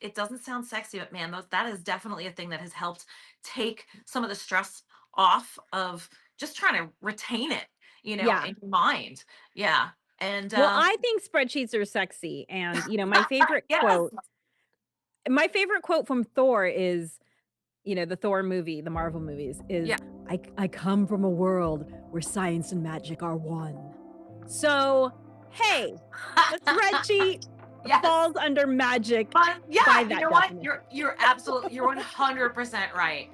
it doesn't sound sexy, but man, that is definitely a thing that has helped take some of the stress off of just trying to retain it, Yeah. in your mind. Yeah. And Well, I think spreadsheets are sexy, and, yes. my favorite quote from Thor is, the Thor movie, the Marvel movies, Yeah. is, "I come from a world where science and magic are one." So, hey, the spreadsheet Yes. falls under magic But by yeah, you that know what? definition. You're 100% right.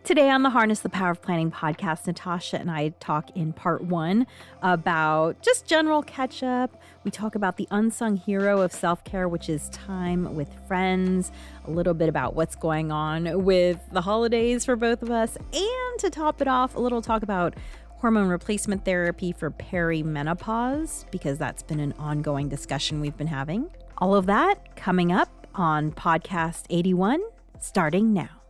Today on the Harness the Power of Planning podcast, Natasha and I talk in part one about just general catch up. We talk about the unsung hero of self care, which is time with friends, a little bit about what's going on with the holidays for both of us, and to top it off, a little talk about hormone replacement therapy for perimenopause, because that's been an ongoing discussion we've been having. All of that coming up on podcast 81, starting now.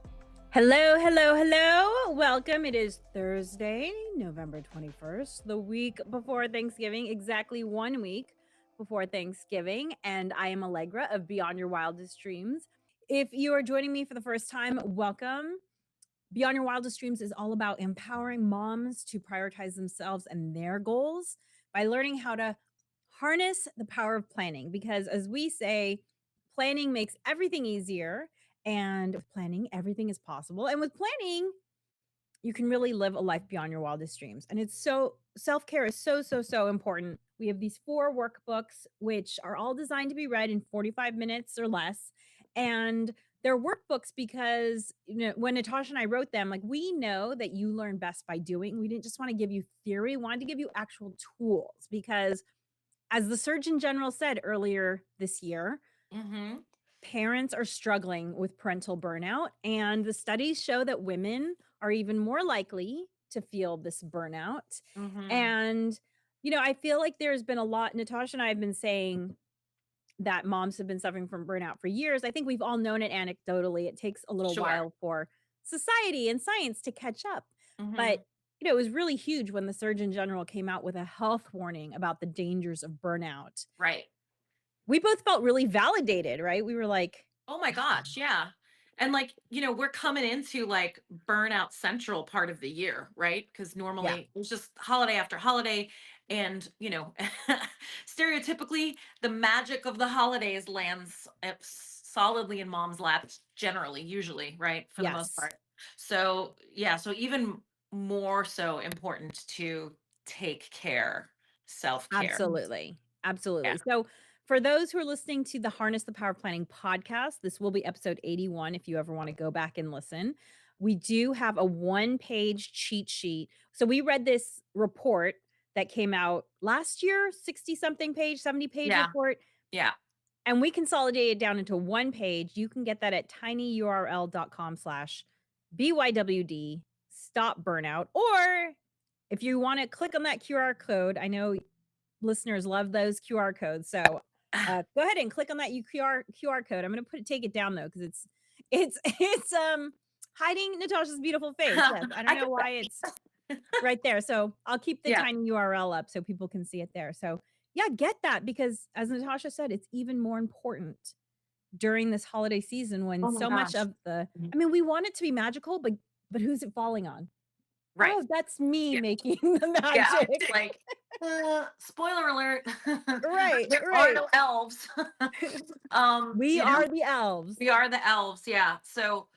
Hello, hello, hello. Welcome. It is Thursday, November 21st, the week before Thanksgiving, exactly 1 week before Thanksgiving. And I am Alegre of Beyond Your Wildest Dreams. If you are joining me for the first time, welcome. Beyond Your Wildest Dreams is all about empowering moms to prioritize themselves and their goals by learning how to harness the power of planning. Because as we say, planning makes everything easier. And with planning, everything is possible. And with planning, you can really live a life beyond your wildest dreams. And it's so self care is so, so, so important. We have these 4 workbooks, which are all designed to be read in 45 minutes or less. And they're workbooks because, when Natasha and I wrote them, like, we know that you learn best by doing. We didn't just want to give you theory, we wanted to give you actual tools because, as the Surgeon General said earlier this year, Mhm. parents are struggling with parental burnout, and the studies show that women are even more likely to feel this burnout. Mhm. And, I feel like there's been a lot. Natasha and I have been saying that moms have been suffering from burnout for years. I think we've all known it anecdotally. It takes a little Sure. while for society and science to catch up. But, Mhm. it was really huge when the Surgeon General came out with a health warning about the dangers of burnout. Right. We both felt really validated, right? We were like, Oh my gosh, yeah. And like, we're coming into like burnout central part of the year, right? Because yeah. normally it's just holiday after holiday. And, stereotypically, the magic of the holidays lands solidly in mom's laps, generally, usually, right? For the most Yes, part. So, yeah. So, even more so important to take care, self care. absolutely. Yeah. Absolutely. So, for those who are listening to the Harness the Power of Planning podcast, this will be episode 81 if you ever want to go back and listen. We do have a one-page cheat sheet. So, we read this report that came out last year, 60 something page, 70-page Yeah. report, Yeah. and we consolidated it down into one page. You can get that at tinyurl.com/BYWD stop burnout. Or if you want to click on that QR code, I know listeners love those QR codes. So go ahead and click on that QR code. I'm going to take it down though because it's hiding Natasha's beautiful face. Yes, I don't I know why can. it's right there. So I'll keep the Yeah. tiny URL up so people can see it there. So yeah, get that because, as Natasha said, it's even more important during this holiday season when Oh my so much gosh. of the Mhm. I mean, we want it to be magical, but who's it falling on? Right. Oh, that's me Yeah. making the Yeah. magic. Like, spoiler alert. Right, There are right. no elves. We are the elves. we are the elves. Yeah. So,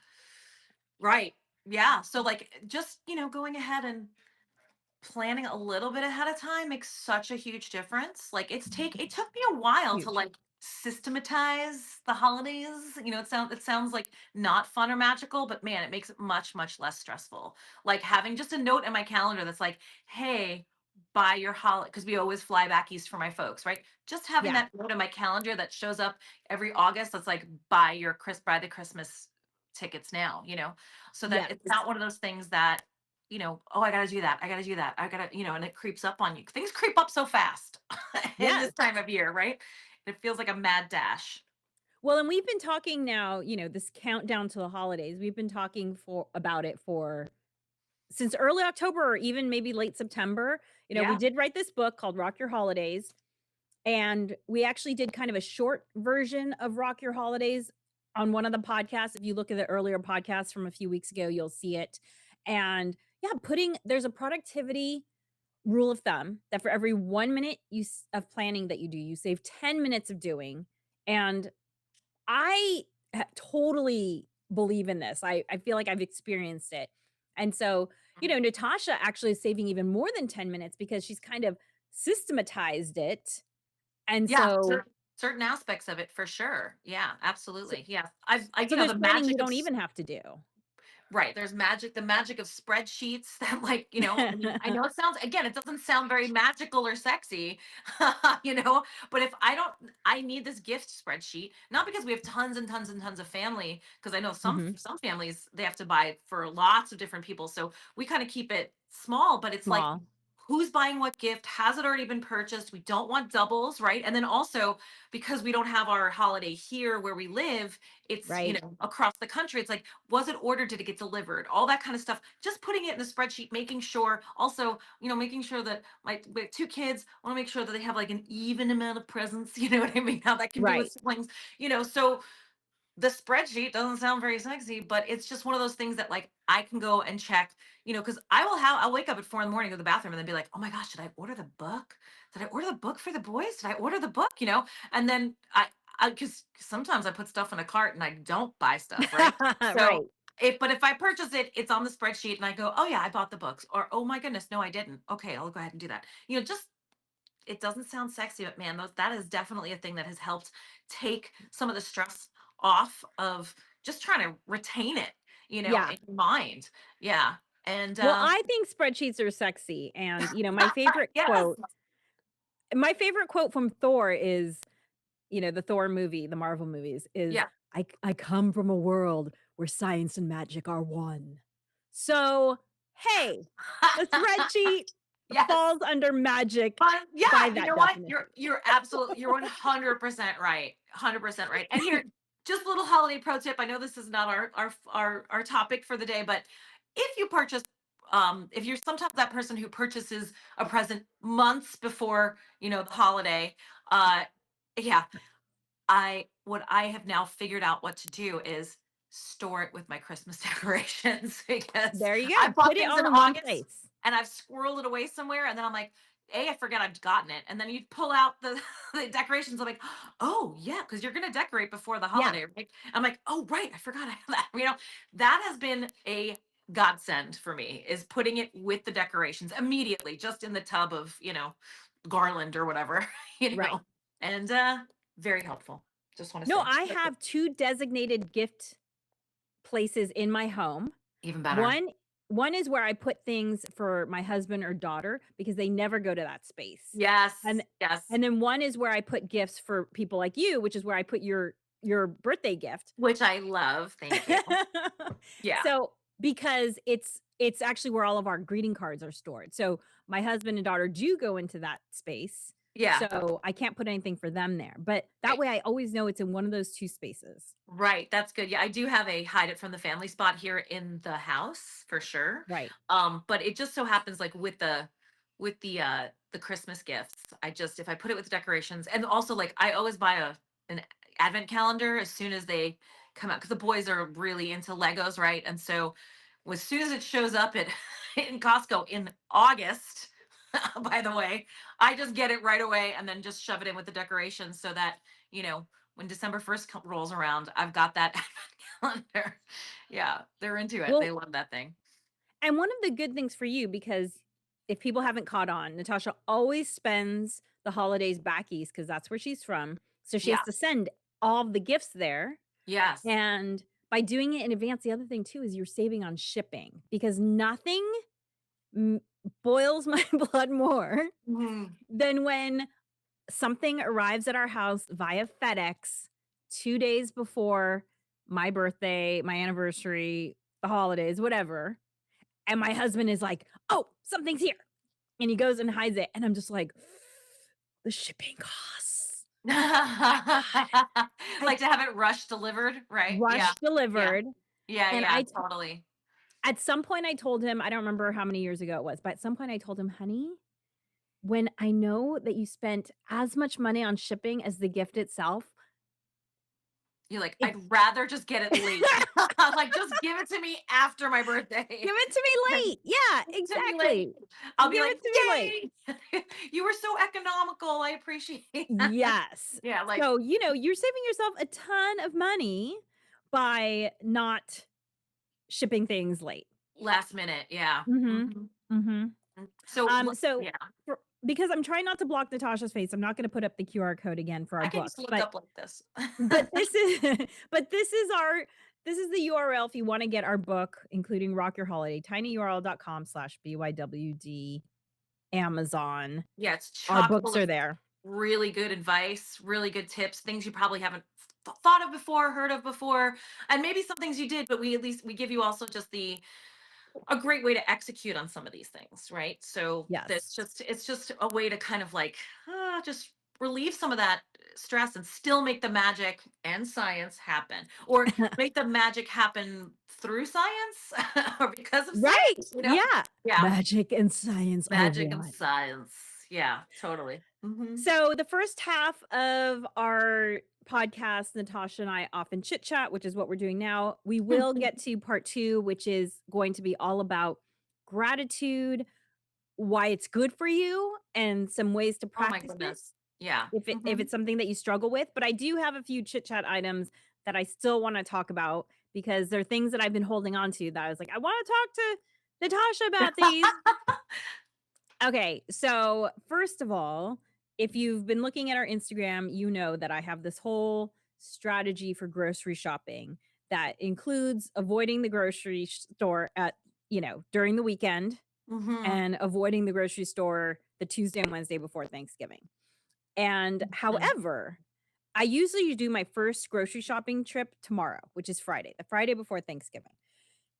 right. Yeah. So, like, just, going ahead and planning a little bit ahead of time makes such a huge difference. Like, it took me a while to Huge. like systematize the holidays. It sounds like not fun or magical, but man, it makes it much, much less stressful. Like having just a note in my calendar that's like, hey, buy your holiday, because we always fly back east for my folks, right? Just having Yeah. that note in my calendar that shows up every August that's like, buy the Christmas tickets now, so that Yes. it's not one of those things that, oh, I gotta do that. I gotta do that. I gotta, and it creeps up on you. Things creep up so fast in this Yes. time of year, right? It feels like a mad dash. Well, and we've been talking now, this countdown to the holidays. We've been talking for about it for since early October or even maybe late September. We Yeah. did write this book called Rock Your Holidays, and we actually did kind of a short version of Rock Your Holidays on one of the podcasts. If you look at the earlier podcast from a few weeks ago, you'll see it. And yeah, there's a productivity rule of thumb that for every 1 minute of planning that you do, you save 10 minutes of doing. And I totally believe in this. I feel like I've experienced it. And so, Natasha actually is saving even more than 10 minutes because she's kind of systematized it. And Yeah, so, certain aspects of it for sure. Yeah, so, absolutely. Yeah. so there's The planning you magic of don't even have to do. right, there's the magic of spreadsheets that like, I mean, I know it sounds again, it doesn't sound very magical or sexy, but if I don't I need this gift spreadsheet, not because we have tons and tons and tons of family, because I know Mhm. some families they have to buy for lots of different people. So we kind of keep it small, but it's like Small, who's buying what gift? Has it already been purchased? We don't want doubles, right? And then also because we don't have our holiday here where we live, it's right? across the country. It's like was it ordered, did it get delivered, all that kind of stuff, just putting it in the spreadsheet, making sure also making sure that my two kids want to make sure that they have like an even amount of presents. You know what I mean, how that can be with Right. siblings. So the spreadsheet doesn't sound very sexy, but it's just one of those things that like I can go and check, because I'll wake up at 4 in the morning, go to the bathroom, and then be like, oh my gosh, did I order the book? Did I order the book for the boys? Did I order the book? And then because sometimes I put stuff in a cart and I don't buy stuff, right? So Right. but if I purchase it, it's on the spreadsheet and I go, oh yeah, I bought the books, or oh my goodness, no, I didn't. Okay, I'll go ahead and do that. Just it doesn't sound sexy, but man, that is definitely a thing that has helped take some of the stress off of just trying to retain it, Yeah. in your mind. Yeah. And Well, I think spreadsheets are sexy, and, yes. my favorite quote from Thor is, the Thor movie, the Marvel movies, is, Yeah. I come from a world where science and magic are one." So, hey, the spreadsheet Yes. falls under magic But by yeah, you that know what? definition. You're 100% right. 100% right. And here, just a little holiday pro tip. I know this is not our topic for the day, but if you purchase if you're sometimes that person who purchases a present months before, the holiday, uh yeah, what I have now figured out what to do is store it with my Christmas decorations because There you I go. bought Put it things all in in one August place. and I've squirreled it away somewhere, and then I'm like, I forget I've gotten it. And then you pull out the, the decorations. I'm like, oh yeah, because you're gonna decorate before the Yeah, holiday, right? I'm like, oh right, I forgot I have that. That has been a godsend for me, is putting it with the decorations immediately, just in the tub of, garland or whatever, you right. know. And very helpful. Just want to No, say. I have 2 designated gift places in my home. Even better. One one is where I put things for my husband or daughter because they never go to that space. Yes. And Yes. and then one is where I put gifts for people like you, which is where I put your birthday gift. Which I love. Thank you. Yeah. So, because it's actually where all of our greeting cards are stored. So, my husband and daughter do go into that space. Yeah. So, I can't put anything for them there. But that Right. way I always know it's in one of those 2 spaces. Right. That's good. Yeah, I do have a hide it from the family spot here in the house for sure. Right. But it just so happens like with the Christmas gifts, I just if I put it with the decorations, and also like I always buy an advent calendar as soon as they come out, because the boys are really into Legos, right? And so as soon as it shows up at in Costco in August, by the way, I just get it right away and then just shove it in with the decorations so that, when December 1st rolls around, I've got that calendar. Yeah, they're into it. They Well, love that thing. and one of the good things for you, because if people haven't caught on, Natasha always spends the holidays back east because that's where she's from. So she has Yeah. to send all of the gifts there. Yes. And by doing it in advance, the other thing too is you're saving on shipping because nothing m- boils my blood more Mhm. than when something arrives at our house via FedEx 2 days before my birthday, my anniversary, the holidays, whatever. And my husband is like, "Oh, something's here." And he goes and hides it. And I'm just like, the shipping costs. Oh my God. I Like to have it rush delivered, right? Yeah. rush Yeah. delivered. Yeah. And Yeah. Totally. at some point I told him, I don't remember how many years ago it was, but at some point I told him, "Honey, when I know that you spent as much money on shipping as the gift itself, You're like, It I'd rather just get it late. Like, just give it to me after my birthday. Give it to me late. Yeah, To me late. exactly. I'll Give be like, it to me late. yay! You were so economical. I appreciate that. Yes. Yeah, like So, you're saving yourself a ton of money by not shipping things late. last minute. Yeah. Mhm. Mhm. Mhm. So, So yeah, because I'm trying not to block Natasha's face, I'm not gonna put up the QR code again for our I can just book, look but up like this. this is this is the URL if you wanna get our book, including Rock Your Holiday, tinyurl.com/BYWD Amazon. Yeah, it's Our chock books full are of there. really good advice, really good tips, things you probably haven't thought of before, heard of before, and maybe some things you did, but we at least we give you also just the a great way to execute on some of these things, right? So that's Yes. just it's just a way to kind of like just relieve some of that stress and still make the magic and science happen, or make the magic happen through science or because of Right, science. yeah. Yeah, Magic and science are magic and one. science. Yeah, totally. So the first half of our podcast, Natasha and I often chit chat, which is what we're doing now. We will get to part 2, which is going to be all about gratitude, why it's good for you, and some ways to Oh my practice it goodness. Yeah. if it's something that you struggle with. But I do have a few chit chat items that I still want to talk about because they're things that I've been holding on to that I was like, I want to talk to Natasha about these. Okay, so first of all, if you've been looking at our Instagram, you know that I have this whole strategy for grocery shopping that includes avoiding the grocery store during the weekend hmm and avoiding the grocery store the Tuesday and Wednesday before Thanksgiving. And however, I usually do my first grocery shopping trip tomorrow, which is Friday, the Friday before Thanksgiving.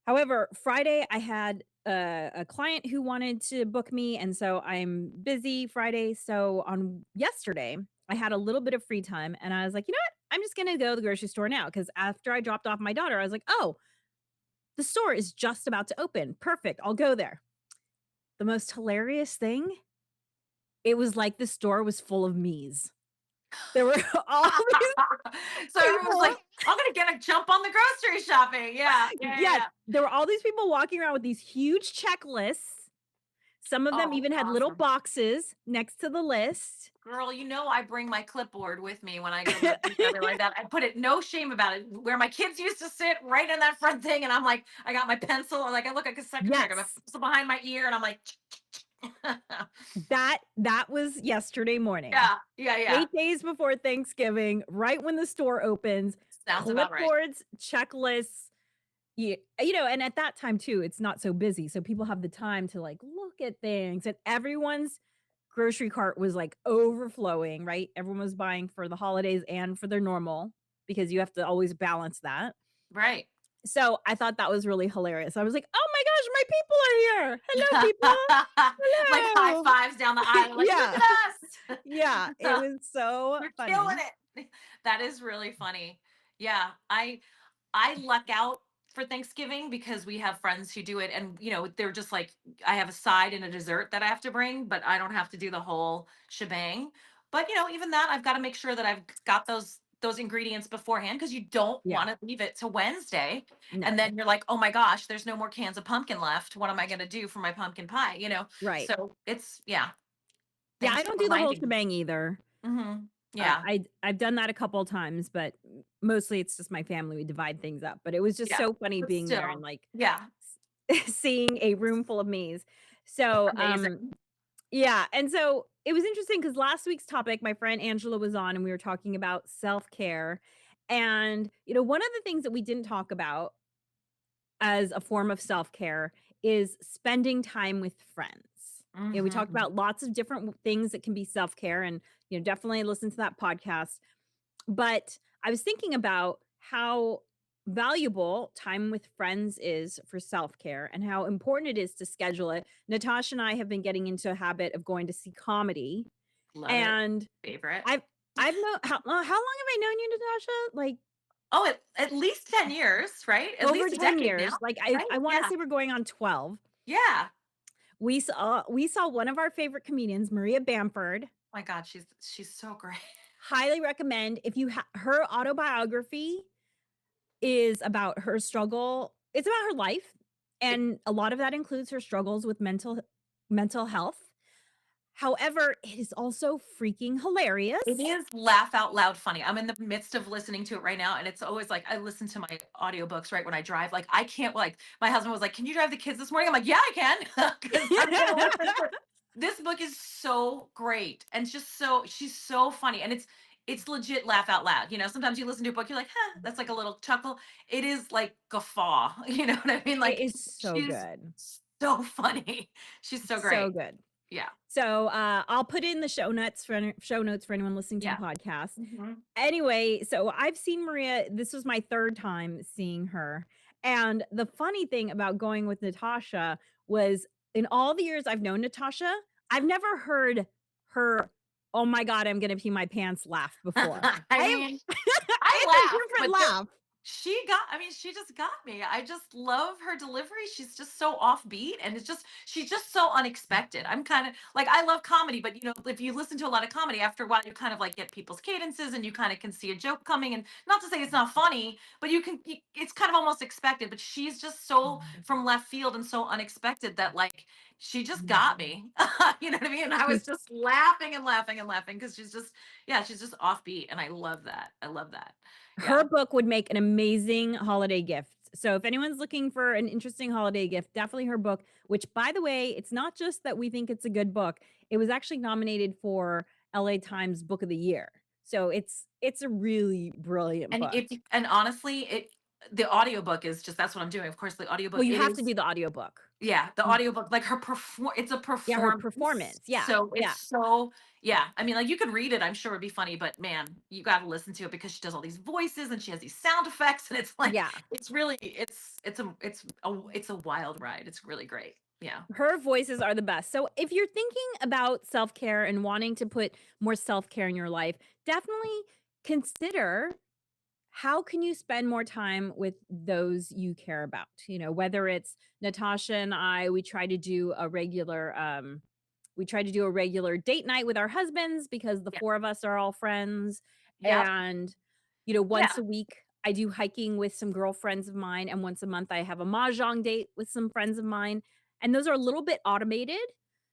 However, Friday, I had a client who wanted to book me, and so I'm busy Friday. So on yesterday, I had a little bit of free time, and I was like, you know what? I'm just gonna go to the grocery store now because after I dropped off my daughter, I was like, oh, the store is just about to open. Perfect. I'll go there. The most hilarious thing, it was like the store was full of me's. There were all these So everyone's people. like, I'm gonna get a jump on the grocery shopping. Yeah, yeah, yeah, Yes, yeah. there were all these people walking around with these huge checklists. Some of them Oh, even had little awesome. boxes next to the list. Girl, I bring my clipboard with me when I go grocery shopping like that. I put it no shame about it. Where my kids used to sit right in that front thing, and I'm like, I got my pencil, or like I look like a secretary, I got my Yes, pencil behind my ear, and I'm like, that was yesterday morning. yeah, yeah, yeah. 8 days before Thanksgiving, right when the store opens, Sounds about right. clipboards, checklists, and at that time too, it's not so busy, so people have the time to, like, look at things, and everyone's grocery cart was, like, overflowing, right? Everyone was buying for the holidays and for their normal, because you have to always balance that. Right. So, I thought that was really hilarious. I was like, "Oh my gosh, my people are here. Hello, people. Like high Hello." fives down the aisle, like, look Yeah. at Yeah, it us. was so We're killing funny. it. That is really funny. Yeah, I luck out for Thanksgiving because we have friends who do it, and they're just like, I have a side and a dessert that I have to bring, but I don't have to do the whole shebang. But even that, I've got to make sure that I've got those ingredients beforehand, because you don't Yeah. want to leave it to Wednesday, and No. then you're like, oh my gosh, there's no more cans of pumpkin left. What am I going to do for my pumpkin pie? Right. So it's, yeah. Yeah, Thanks I for don't do the whole reminding me. shebang either. Yeah. I've done that a couple of times, but mostly it's just my family, we divide things up, but it was just Yeah. so funny But being there and, still, like, yeah. seeing a room full of me's. So, Amazing. yeah, and so it was interesting because last week's topic, my friend Angela was on, and we were talking about self-care, and, one of the things that we didn't talk about as a form of self-care is spending time with friends. We talked Mhm. about lots of different things that can be self-care and, definitely listen to that podcast. But I was thinking about how valuable time with friends is for self-care and how important it is to schedule it. Natasha and I have been getting into a habit of going to see comedy, Love it. and Favorite. I've known how long have I known you, Natasha? Like Oh, at least 10 years, right? At over least a 10 decade years. now, Like I right? I want to Yeah. say we're going on 12. Yeah. We saw one of our favorite comedians, Maria Bamford. My God, she's so great. highly recommend if you her autobiography is about her struggle. It's about her life, It and a lot of that includes her struggles with mental health. However, it is also freaking it hilarious. is laugh out loud funny. I'm in the midst of listening to it right now, and it's always like I listen to my audiobooks right when I drive. Like I can't like my husband was like, "Can you drive the kids this morning?" I'm like, "Yeah, I can," because I'm gonna listen to. This book is so great, and it's just so she's so funny, and it's legit laugh out loud. You know, sometimes you listen to a book, you're like, "Huh," that's like a little chuckle. It is like guffaw. You know what I mean? It Like is so she's good. so funny. She's so So great. good. Yeah, So, I'll put in the show notes for anyone listening to the yeah. podcast. Mhm. Anyway, so I've seen Maria, this was my 3rd time seeing her, and the funny thing about going with Natasha was in all the years I've known Natasha, I've never heard her, "Oh my god, I'm gonna pee my pants" laugh before. I I mean, have I it's a laugh, different but laugh. I mean, she just got me. I just love her delivery. She's just so offbeat and she's just so unexpected. I'm kind of like, I love comedy, but you know, if you listen to a lot of comedy, after a while, you kind of like get people's cadences and you kind of can see a joke coming. And not to say it's not funny, but it's kind of almost expected. But she's just so from left field and so unexpected that like, she just got me. You know what I mean? And I was She's just laughing and laughing and laughing because yeah, she's just offbeat. And I love that. I love that. Her Yeah. book would make an amazing holiday gift. So if anyone's looking for an interesting holiday gift, definitely her book, which by the way, it's not just that we think it's a good book. It was actually nominated for LA Times Book of the Year. So it's a really brilliant And book. if and honestly, the audiobook is just that's what I'm doing. Of course, the Well, audiobook you it have to is do the audiobook. yeah, the You audiobook like it's a Yeah, her performance. performance. Yeah. So it's Yeah. so yeah, I mean like you could read it, I'm sure it'd be funny, but man, you got to listen to it because she does all these voices and she has these sound effects and it's like Yeah. it's really it's a wild ride. It's really great. Yeah. Her voices are the best. So if you're thinking about self-care and wanting to put more self-care in your life, definitely consider how can you spend more time with those you care about? You know, whether it's Natasha and I, we try to do a regular date night with our husbands because the Yeah. 4 of us are all friends. Yep. And, you know, once Yeah. a week I do hiking with some girlfriends of mine, and once a month I have a mahjong date with some friends of mine. And those are a little bit automated.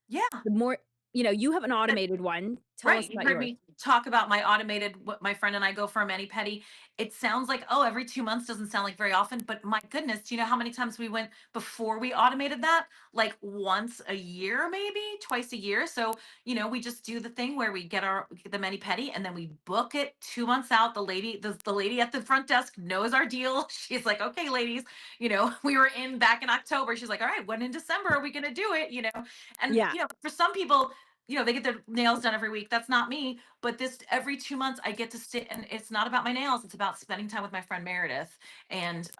Yeah. The more, you have an automated one. Tell us Right. You about heard yours. me talk about my automated, what my friend and I go for a mani pedi. It sounds like, oh, every 2 months doesn't sound like very often, but my goodness, do you know how many times we went before we automated that? Like once a year, maybe twice a year. So, you know, we just do the thing where we get the mani pedi and then we book it 2 months out. The lady at the front desk knows our deal. She's like, okay, ladies, you know, we were in back in October. She's like, all right, when in December are we going to do it? You know, and, Yeah. you know, for some people, you know, they get their nails done every week. That's not me. But this every 2 months I get to sit and it's not about my nails. It's about spending time with my friend Meredith and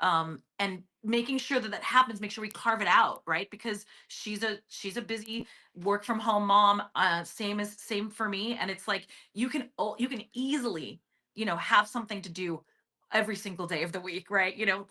making sure that that happens, make sure we carve it out, right? Because she's a busy work from home mom. Same for me. And it's like you can easily, you know, have something to do every single day of the week, right? You know,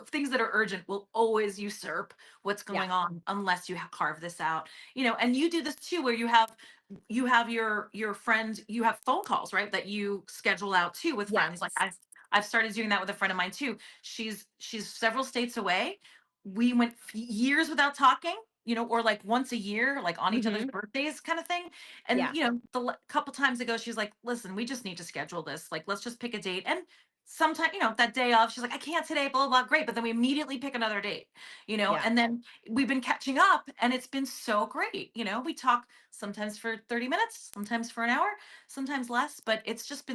things that are urgent will always usurp what's Yeah. going on unless you carve this out, you know. And you do this too where you have your friends, you have phone calls, right, that you schedule out too with friends. Like Yes. I've started doing that with a friend of mine too. She's several states away. We went years without talking, you know, or like once a year, like on each other's Mhm. birthdays kind of thing. And Yeah. you know, couple times ago she's like, listen, we just need to schedule this, like let's just pick a date. And sometime, you know, that day off she's like, I can't today, blah blah blah. Great. But then we immediately pick another date, you know. Yeah. And then we've been catching up and it's been so great. You know, we talk sometimes for 30 minutes, sometimes for an hour, sometimes less, but it's just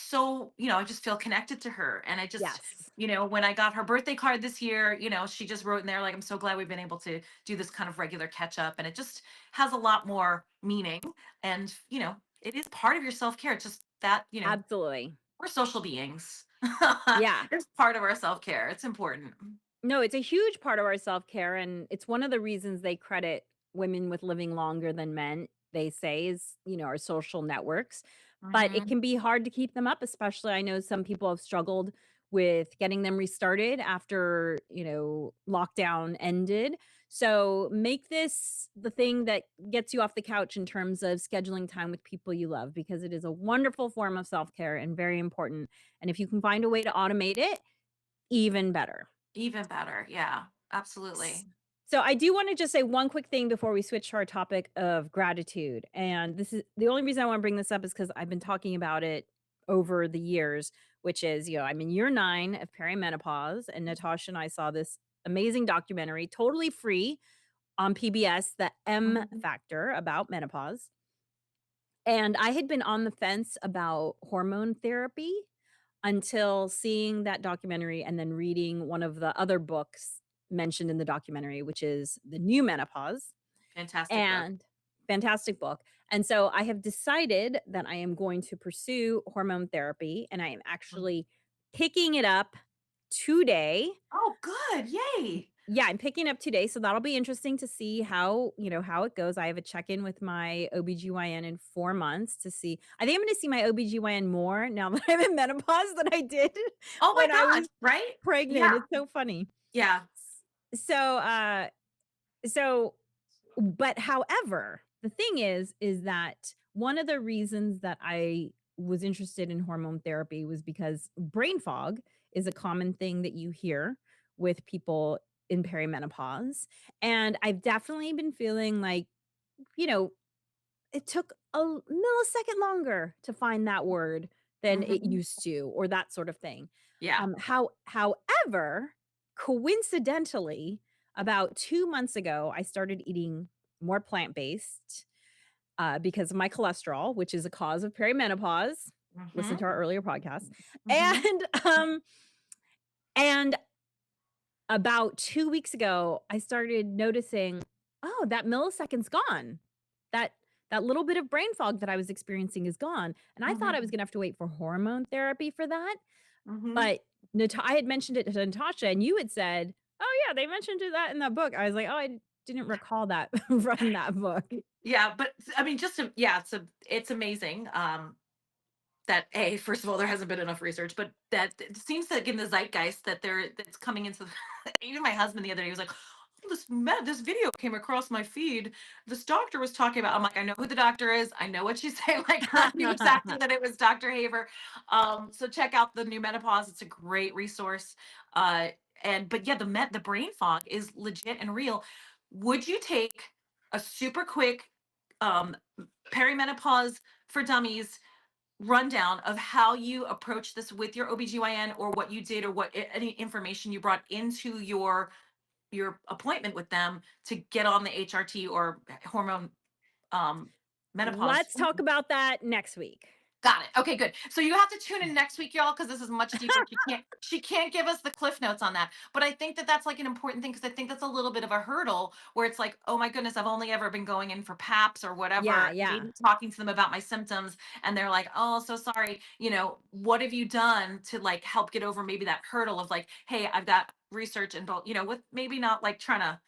so, you know, I just feel connected to her. And I just, Yes. you know, when I got her birthday card this year, you know, she just wrote in there like, I'm so glad we've been able to do this kind of regular catch up. And it just has a lot more meaning. And, you know, it is part of your self-care. It's just that, you know, Absolutely. we're social beings. Yeah. It's part of our self-care. It's important. No, it's a huge part of our self-care, and it's one of the reasons they credit women with living longer than men, they say is, our social networks, but it Mhm. can be hard to keep them up, especially I know some people have struggled with getting them restarted after, lockdown ended. So make this the thing that gets you off the couch in terms of scheduling time with people you love, because it is a wonderful form of self-care and very important. And if you can find a way to automate it, even better. Even better. Yeah, S absolutely. So I do wanna just say one quick thing before we switch to our topic of gratitude, and this is the only reason I wanna bring this up is because 'cause I've been talking about it over the years, which is, I'm in year 9 of perimenopause, and Natasha and I saw this amazing documentary, totally free on PBS, The M Mhm. Factor, about menopause, and I had been on the fence about hormone therapy until seeing that documentary and then reading one of the other books mentioned in the documentary, which is The New Menopause, Fantastic book. and fantastic book. And so I have decided that I am going to pursue hormone therapy, and I am Mhm. actually picking it up today. Oh, good. Yay. Yeah, I'm picking up today, so that'll be interesting to see how it goes. I have a check-in with my OBGYN in 4 months to see. I think I'm gonna see my OBGYN more now that I'm in menopause than I did Oh my when I gosh, was right? pregnant. Yeah. It's so funny. Yeah. So, so but however, the thing is that one of the reasons that I was interested in hormone therapy was because brain fog is a common thing that you hear with people in perimenopause. And I've definitely been feeling like, you know, it took a millisecond longer to find that word than it Mhm. used to, or that sort of thing. Yeah. However, coincidentally, about 2 months ago, I started eating more plant-based, because of my cholesterol, which is a cause of perimenopause. Listen Mhm. to our earlier podcast. Mhm. And, um, and about 2 weeks ago, I started noticing, "Oh, that millisecond's gone. That that little bit of brain fog that I was experiencing is gone." And I thought I was Mhm. gonna have to wait for hormone therapy for that, Mhm. but I had mentioned it to Natasha, and you had said, "Oh, yeah, they mentioned that in that book." I was like, "Oh, I didn't recall that from that book." Yeah, but I mean, just to, yeah, it's amazing. That first of all, there hasn't been enough research, but that it seems like in the zeitgeist that that's coming into. Even my husband the other day was like, "Oh, this video came across my feed. This doctor was talking about." I'm like, I know who the doctor is. I know what she's saying. Like, I knew exactly that it was Dr. Haver. So check out the new menopause. It's a great resource. Uh, and but yeah, the brain fog is legit and real. Would you take a super quick um, perimenopause for dummies rundown of how you approach this with your OBGYN, or what you did, or any information you brought into your appointment with them to get on the HRT or hormone um menopause? Let's talk about that next week. Got it. Okay, good. So you have to tune in next week, y'all, because this is much deeper. She can't give us the cliff notes on that. But I think that that's like an important thing, because I think that's a little bit of a hurdle where it's like, oh my goodness, I've only ever been going in for PAPs or Yeah, whatever, yeah. maybe talking to them about my symptoms, and they're like, oh, so sorry. What have you done to like help get over maybe that hurdle of like, hey, I've got research and with maybe not like trying to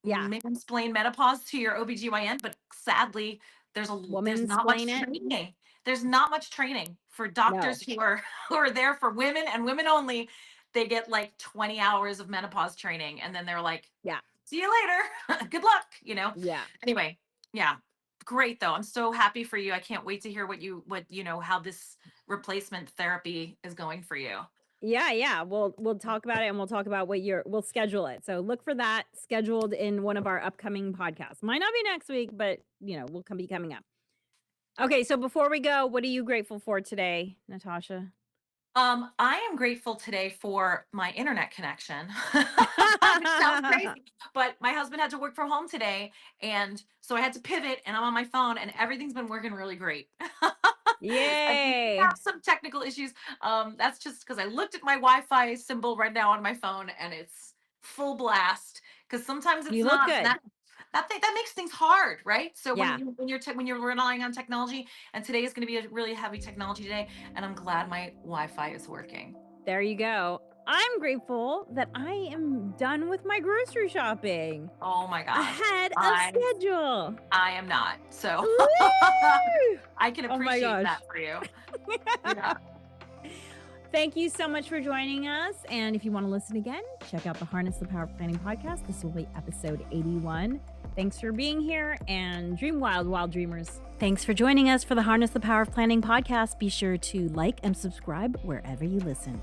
Yeah. explain menopause to your OBGYN, but sadly, there's Woman not much splain it? training. There's not much training for No. doctors who are who are there for women and women only. They get like 20 hours of menopause training, and then they're like, Yeah. "See you later. Good luck." Yeah. Anyway, yeah. Great though. I'm so happy for you. I can't wait to hear how this replacement therapy is going for you. Yeah, yeah. We'll talk about it, and we'll talk about we'll schedule it. So look for that scheduled in one of our upcoming podcasts. Might not be next week, but we'll be coming up. Okay, so before we go, what are you grateful for today, Natasha? I am grateful today for my internet connection, which sounds crazy, but my husband had to work from home today, and so I had to pivot, and I'm on my phone, and everything's been working really great. And we Yay. have some technical issues. That's just because I looked at my Wi-Fi symbol right now on my phone, and it's full blast. Because sometimes it's You look not. good. That makes things hard, right? So Yeah, when you're relying on technology, and today is going to be a really heavy technology day, and I'm glad my Wi-Fi is working. there you go. I'm grateful that I am done with my grocery shopping Oh my gosh, ahead of I schedule. I am not. So Woo! I can Oh my appreciate gosh. that for you. Yeah. Thank you so much for joining us. And if you want to listen again, check out the Harness the Power of Planning podcast. This will be episode 81. Thanks for being here, and dream wild, wild dreamers. Thanks for joining us for the Harness the Power of Planning podcast. Be sure to like and subscribe wherever you listen.